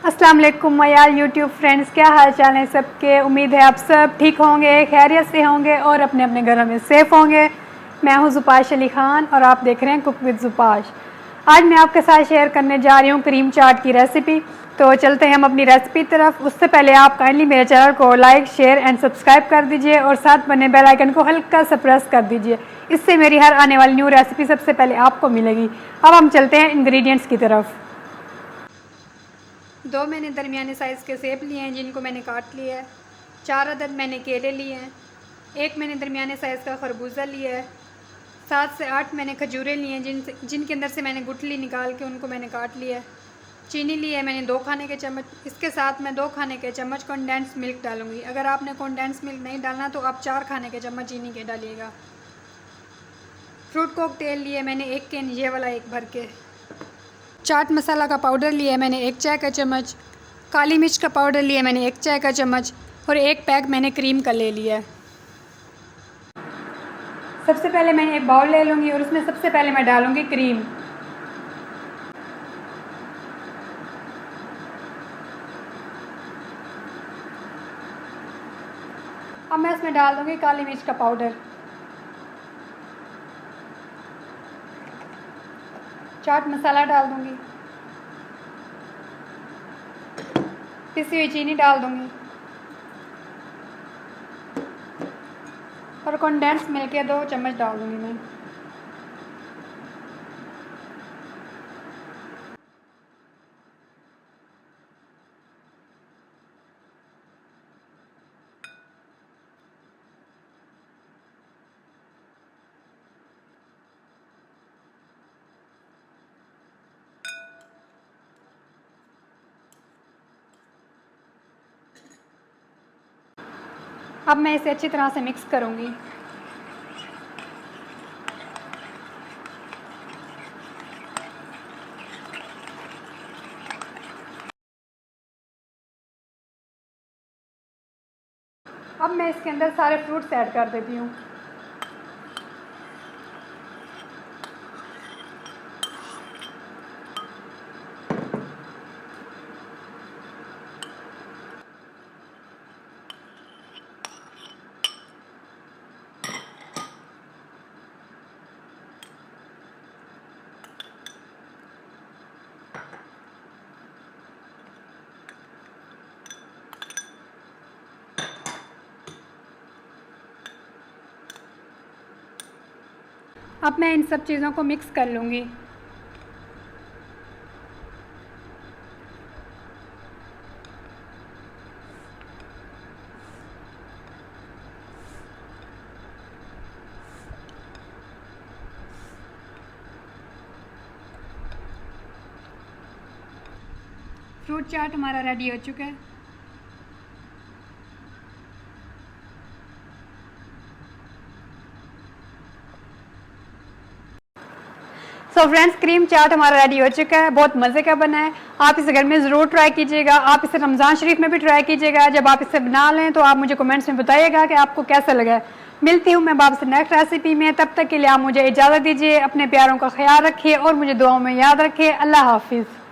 अस्सलाम वालेकुम Mayal YouTube friends, क्या हाल चाल है सबके। उम्मीद है आप सब ठीक होंगे, खैरियत से होंगे और अपने अपने घरों में सेफ़ होंगे। मैं हूं ज़ुपाश अली ख़ान और आप देख रहे हैं कुक विद ज़ुपाश। आज मैं आपके साथ शेयर करने जा रही हूं क्रीम चाट की रेसिपी। तो चलते हैं हम अपनी रेसिपी तरफ। उससे पहले आप काइंडली मेरे चैनल को लाइक, शेयर एंड सब्सक्राइब कर दीजिए और साथ बने बेल आइकन को हल्का सा प्रेस कर दीजिए। इससे मेरी हर आने वाली न्यू रेसिपी सबसे पहले आपको मिलेगी। अब हम चलते हैं इंग्रेडिएंट्स की तरफ। 2 मैंने दरमियाने साइज़ के सेब लिए हैं जिनको मैंने काट लिया है। 4 अदद मैंने केले लिए हैं। 1 मैंने दरमियाने साइज़ का खरबूजा लिया है। 7 से 8 मैंने खजूरें लिए हैं जिनके अंदर से मैंने गुठली निकाल के उनको मैंने काट लिया है। चीनी ली है मैंने 2 खाने के चम्मच। इसके साथ मैं 2 खाने के चम्मच कंडेंस मिल्क डालूंगी। अगर आपने कंडेंस मिल्क नहीं डालना तो आप 4 खाने के चम्मच चीनी के डालिएगा। फ्रूट कॉकटेल लिए मैंने 1 कैन, ये वाला 1 भर के। चाट मसाला का पाउडर लिया है मैंने 1 चाय का चम्मच। काली मिर्च का पाउडर लिया है मैंने 1 चाय का चम्मच और 1 पैक मैंने क्रीम का ले लिया है। सबसे पहले मैं एक बाउल ले लूँगी और उसमें सबसे पहले मैं डालूँगी क्रीम। अब मैं इसमें डाल दूँगी काली मिर्च का पाउडर, चाट मसाला डाल दूँगी, पिसी हुई चीनी डाल दूँगी और कंडेंस मिल्क के 2 चम्मच डाल दूँगी मैं। अब मैं इसे अच्छी तरह से मिक्स करूँगी। अब मैं इसके अंदर सारे फ्रूट्स ऐड कर देती हूँ। अब मैं इन सब चीज़ों को मिक्स कर लूँगी। फ्रूट चाट हमारा रेडी हो चुका है। सो फ्रेंड्स, क्रीम चाट हमारा रेडी हो चुका है। बहुत मज़े का बना है। आप इसे घर में ज़रूर ट्राई कीजिएगा। आप इसे रमज़ान शरीफ में भी ट्राई कीजिएगा। जब आप इसे बना लें तो आप मुझे कमेंट्स में बताइएगा कि आपको कैसा लगा। मिलती हूँ मैं आपसे नेक्स्ट रेसिपी में। तब तक के लिए आप मुझे इजाज़त दीजिए। अपने प्यारों का ख्याल रखिए और मुझे दुआओं में याद रखिए। अल्लाह हाफिज़।